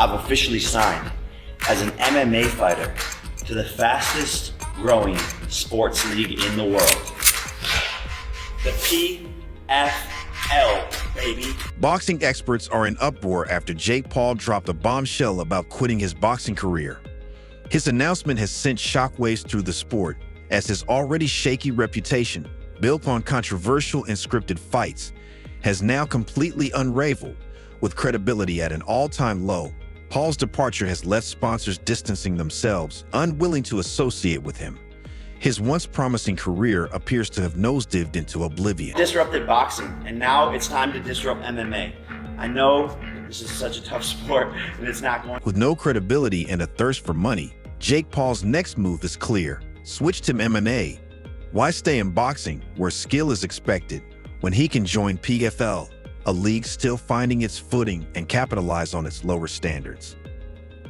I've officially signed as an MMA fighter to the fastest growing sports league in the world. The PFL, baby. Boxing experts are in uproar after Jake Paul dropped a bombshell about quitting his boxing career. His announcement has sent shockwaves through the sport, as his already shaky reputation, built on controversial and scripted fights, has now completely unraveled, with credibility at an all-time low. Paul's departure has left sponsors distancing themselves, unwilling to associate with him. His once promising career appears to have nosedived into oblivion. Disrupted boxing, and now it's time to disrupt MMA. I know this is such a tough sport, and it's not going. With no credibility and a thirst for money, Jake Paul's next move is clear. Switch to MMA. Why stay in boxing, where skill is expected, when he can join PFL, a league still finding its footing, and capitalize on its lower standards?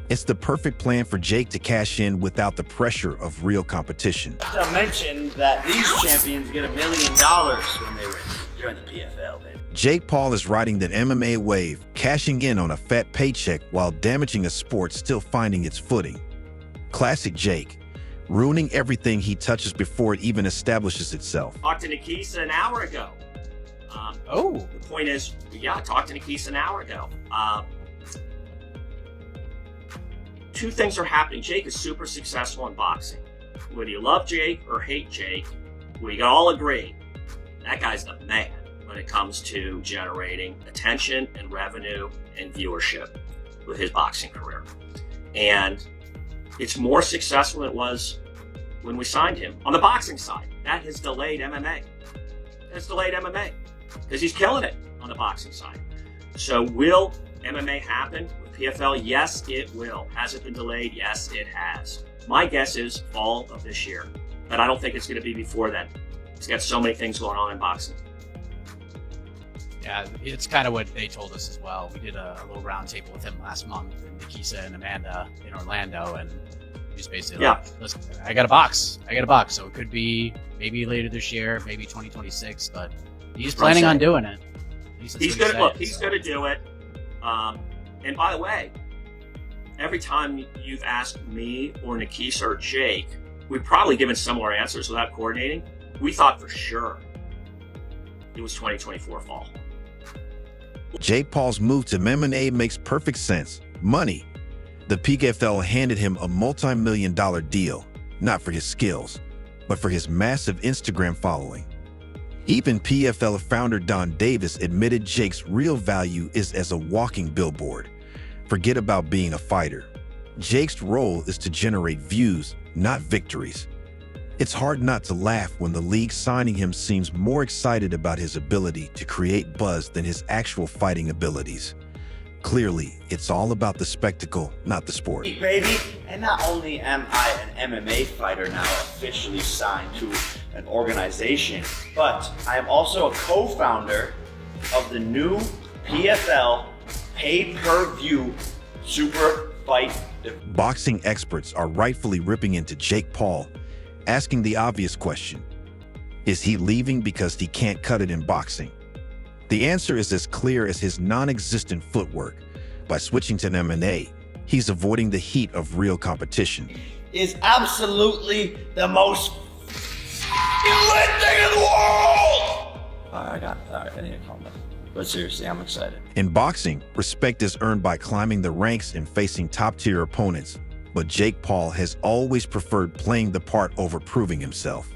It's the perfect plan for Jake to cash in without the pressure of real competition. Not to mention that these champions get $1 million when they join the PFL, baby. Jake Paul is riding the MMA wave, cashing in on a fat paycheck while damaging a sport still finding its footing. Classic Jake, ruining everything he touches before it even establishes itself. Talked to Nikisa an hour ago. The point is, yeah, I talked to Nikisa an hour ago. Two things are happening. Jake is super successful in boxing. Whether you love Jake or hate Jake, we can all agree that guy's the man when it comes to generating attention and revenue and viewership with his boxing career. And it's more successful than it was when we signed him on the boxing side. That has delayed MMA. That's delayed MMA because he's killing it on the boxing side. So will MMA happen with PFL? Yes, it will. Has it been delayed? Yes, it has. My guess is fall of this year, but I don't think it's going to be before then. He's got so many things going on in boxing. Yeah, it's kind of what they told us as well. We did a little roundtable with him last month, and Nikisa and Amanda in Orlando, and just basically like, listen, I got a box. So it could be maybe later this year, maybe 2026, but he's planning on doing it. He's going to look. He's going to do it. And by the way, every time you've asked me or Nikisa or Jake, we've probably given similar answers without coordinating. We thought for sure it was 2024 fall. Jake Paul's move to MMA makes perfect sense. Money. The PFL handed him a multi-million-dollar deal, not for his skills, but for his massive Instagram following. Even PFL founder Don Davis admitted Jake's real value is as a walking billboard. Forget about being a fighter. Jake's role is to generate views, not victories. It's hard not to laugh when the league signing him seems more excited about his ability to create buzz than his actual fighting abilities. Clearly, it's all about the spectacle, not the sport. Hey, baby, and not only am I an MMA fighter now officially signed to an organization, but I am also a co-founder of the new PFL pay-per-view super fight. Boxing experts are rightfully ripping into Jake Paul, asking the obvious question: is he leaving because he can't cut it in boxing? The answer is as clear as his non-existent footwork. By switching to MMA, he's avoiding the heat of real competition. Is absolutely the most lit thing in the world! I need to calm down. But seriously, I'm excited. In boxing, respect is earned by climbing the ranks and facing top-tier opponents, but Jake Paul has always preferred playing the part over proving himself.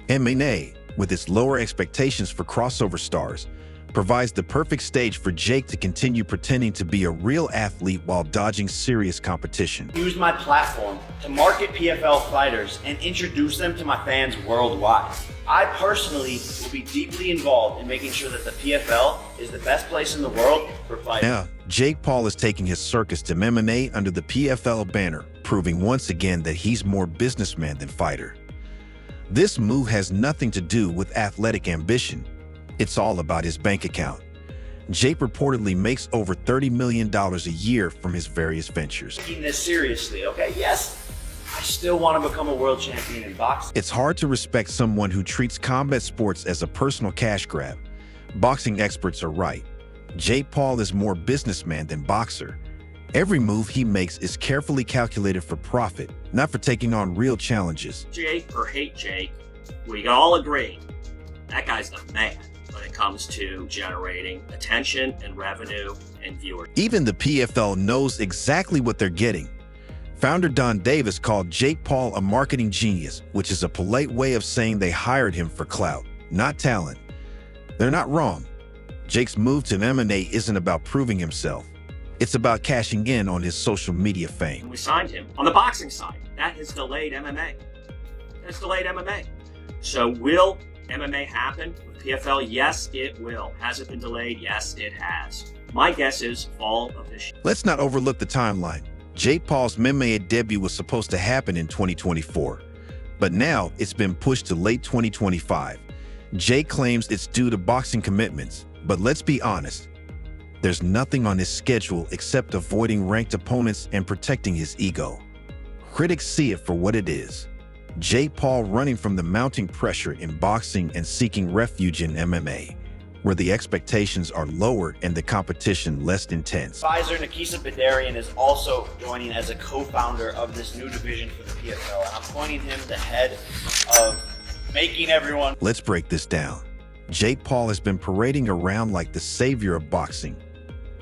MMA, with its lower expectations for crossover stars, provides the perfect stage for Jake to continue pretending to be a real athlete while dodging serious competition. Use my platform to market PFL fighters and introduce them to my fans worldwide. I personally will be deeply involved in making sure that the PFL is the best place in the world for fighting. Yeah, Jake Paul is taking his circus to MMA under the PFL banner, proving once again that he's more businessman than fighter. This move has nothing to do with athletic ambition. It's all about his bank account. Jake reportedly makes over $30 million a year from his various ventures. Taking this seriously, okay? Yes, I still want to become a world champion in boxing. It's hard to respect someone who treats combat sports as a personal cash grab. Boxing experts are right. Jake Paul is more businessman than boxer. Every move he makes is carefully calculated for profit, not for taking on real challenges. Jake or hate Jake, we all agree that guy's the man when it comes to generating attention and revenue and viewers. Even the PFL knows exactly what they're getting. Founder Don Davis called Jake Paul a marketing genius, which is a polite way of saying they hired him for clout, not talent. They're not wrong. Jake's move to MMA isn't about proving himself. It's about cashing in on his social media fame. We signed him on the boxing side. That has delayed MMA. That's delayed MMA. So will MMA happen with PFL? Yes, it will. Has it been delayed? Yes, it has. My guess is fall of this year. Let's not overlook the timeline. Jake Paul's MMA debut was supposed to happen in 2024, but now it's been pushed to late 2025. Jake claims it's due to boxing commitments, but let's be honest. There's nothing on his schedule except avoiding ranked opponents and protecting his ego. Critics see it for what it is. Jake Paul running from the mounting pressure in boxing and seeking refuge in MMA, where the expectations are lower and the competition less intense. Advisor Nikisa Bedarian is also joining as a co-founder of this new division for the PFL, and I'm pointing him the head of making everyone. Let's break this down. Jake Paul has been parading around like the savior of boxing,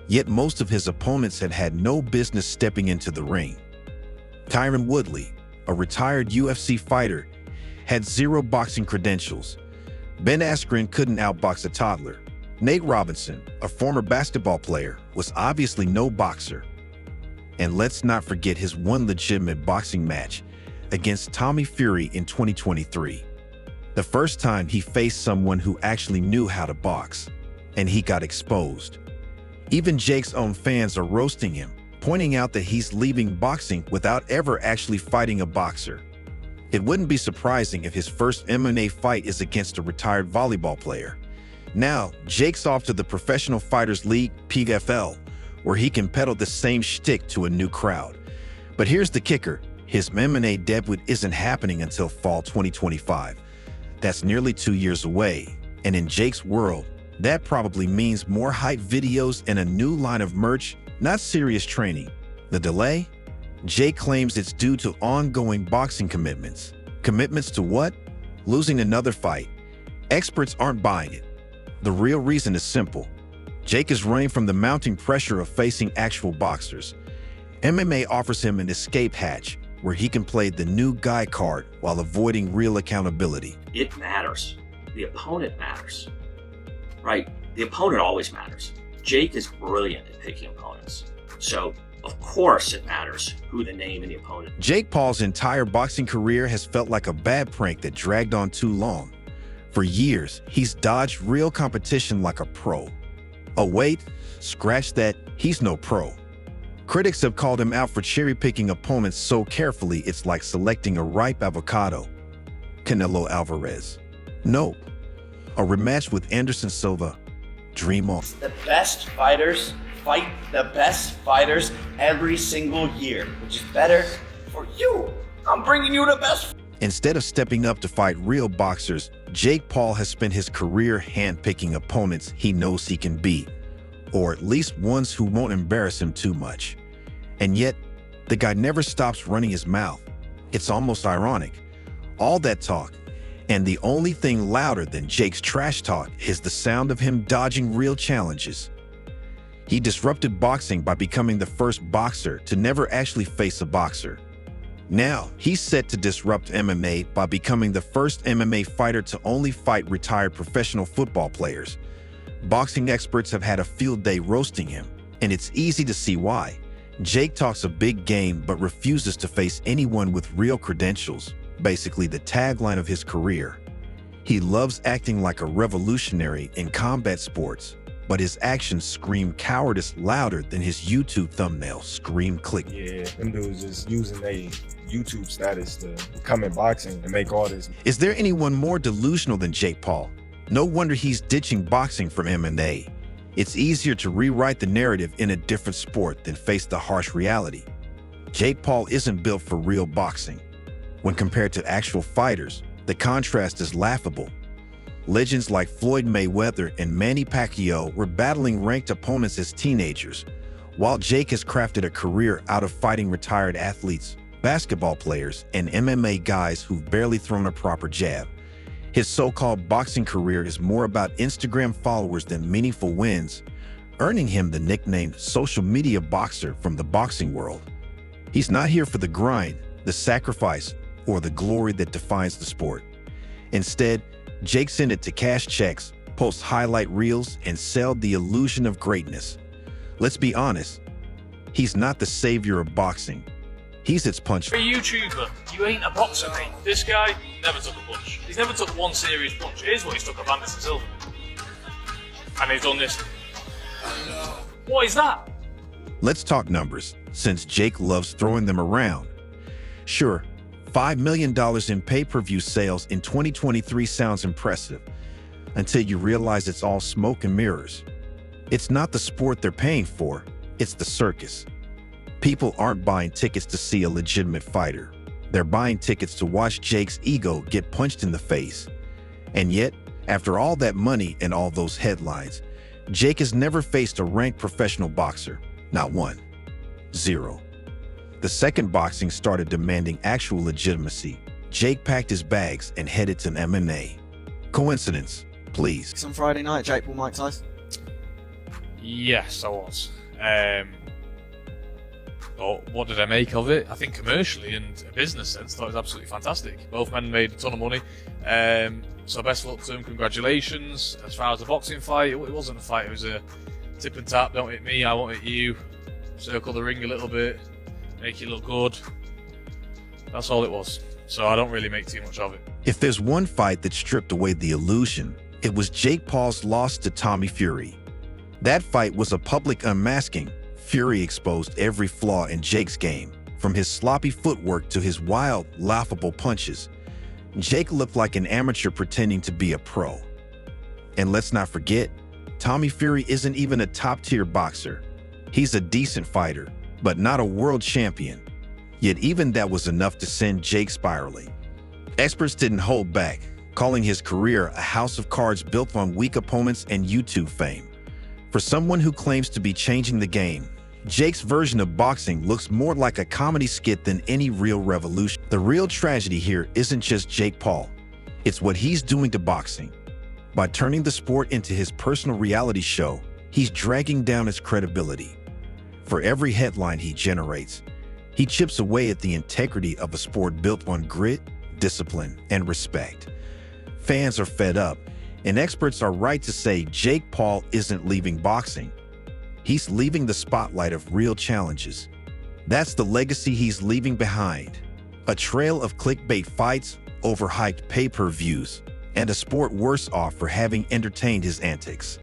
yet most of his opponents had no business stepping into the ring. Tyron Woodley, a retired UFC fighter, had zero boxing credentials. Ben Askren couldn't outbox a toddler. Nate Robinson, a former basketball player, was obviously no boxer. And let's not forget his one legitimate boxing match against Tommy Fury in 2023. The first time he faced someone who actually knew how to box, and he got exposed. Even Jake's own fans are roasting him, pointing out that he's leaving boxing without ever actually fighting a boxer. It wouldn't be surprising if his first MMA fight is against a retired volleyball player. Now, Jake's off to the Professional Fighters League, PFL, where he can peddle the same shtick to a new crowd. But here's the kicker. His MMA debut isn't happening until fall 2025. That's nearly 2 years away. And in Jake's world, that probably means more hype videos and a new line of merch, not serious training. The delay? Jake claims it's due to ongoing boxing commitments. Commitments to what? Losing another fight. Experts aren't buying it. The real reason is simple. Jake is running from the mounting pressure of facing actual boxers. MMA offers him an escape hatch where he can play the new guy card while avoiding real accountability. It matters. The opponent matters. Right? The opponent always matters. Jake is brilliant at picking opponents. So, of course it matters who the name and the opponent. Jake Paul's entire boxing career has felt like a bad prank that dragged on too long. For years, he's dodged real competition like a pro. Oh wait, scratch that, he's no pro. Critics have called him out for cherry-picking opponents so carefully it's like selecting a ripe avocado. Canelo Alvarez. Nope. A rematch with Anderson Silva. Dream on. The best fighters fight the best fighters every single year, which is better for you. I'm bringing you the best. Instead of stepping up to fight real boxers, Jake Paul has spent his career handpicking opponents he knows he can beat, or at least ones who won't embarrass him too much. And yet, the guy never stops running his mouth. It's almost ironic. All that talk, and the only thing louder than Jake's trash talk is the sound of him dodging real challenges. He disrupted boxing by becoming the first boxer to never actually face a boxer. Now, he's set to disrupt MMA by becoming the first MMA fighter to only fight retired professional football players. Boxing experts have had a field day roasting him, and it's easy to see why. Jake talks a big game but refuses to face anyone with real credentials, basically the tagline of his career. He loves acting like a revolutionary in combat sports, but his actions scream cowardice louder than his YouTube thumbnail scream click. Yeah, them dudes just using their YouTube status to come in boxing and make all this. Is there anyone more delusional than Jake Paul? No wonder he's ditching boxing from MMA. It's easier to rewrite the narrative in a different sport than face the harsh reality. Jake Paul isn't built for real boxing. When compared to actual fighters, the contrast is laughable. Legends like Floyd Mayweather and Manny Pacquiao were battling ranked opponents as teenagers, While Jake has crafted a career out of fighting retired athletes, basketball players, and MMA guys who've barely thrown a proper jab, his so-called boxing career is more about Instagram followers than meaningful wins, earning him the nickname social media boxer from the boxing world. He's not here for the grind, the sacrifice, or the glory that defines the sport. Instead, Jake's in it to cash checks, post highlight reels, and sell the illusion of greatness. Let's be honest, he's not the savior of boxing. He's its punch. You're a YouTuber, you ain't a boxer, mate. This guy never took a punch. He's never took one serious punch. Here's what he's took of Anderson Silva. And he's done this. What is that? Let's talk numbers, since Jake loves throwing them around. Sure, $5 million in pay-per-view sales in 2023 sounds impressive, until you realize it's all smoke and mirrors. It's not the sport they're paying for, it's the circus. People aren't buying tickets to see a legitimate fighter. They're buying tickets to watch Jake's ego get punched in the face. And yet, after all that money and all those headlines, Jake has never faced a ranked professional boxer. Not one. Zero. The second boxing started demanding actual legitimacy, Jake packed his bags and headed to MMA. Coincidence? Please. On Friday night, Jake Paul, Mike Tyson. Yes, I was. But what did I make of it? I think commercially and a business sense, I thought it was absolutely fantastic. Both men made a ton of money. So best of luck to them, congratulations. As far as the boxing fight, it wasn't a fight, it was a tip and tap, don't hit me, I won't hit you. Circle the ring a little bit, make it look good. That's all it was. So I don't really make too much of it. If there's one fight that stripped away the illusion, it was Jake Paul's loss to Tommy Fury. That fight was a public unmasking. Fury exposed every flaw in Jake's game, from his sloppy footwork to his wild, laughable punches. Jake looked like an amateur pretending to be a pro. And let's not forget, Tommy Fury isn't even a top-tier boxer. He's a decent fighter, but not a world champion. Yet even that was enough to send Jake spiraling. Experts didn't hold back, calling his career a house of cards built on weak opponents and YouTube fame. For someone who claims to be changing the game, Jake's version of boxing looks more like a comedy skit than any real revolution. The real tragedy here isn't just Jake Paul. It's what he's doing to boxing. By turning the sport into his personal reality show, he's dragging down its credibility. For every headline he generates, he chips away at the integrity of a sport built on grit, discipline, and respect. Fans are fed up, and experts are right to say Jake Paul isn't leaving boxing. He's leaving the spotlight of real challenges. That's the legacy he's leaving behind. A trail of clickbait fights, overhyped pay-per-views, and a sport worse off for having entertained his antics.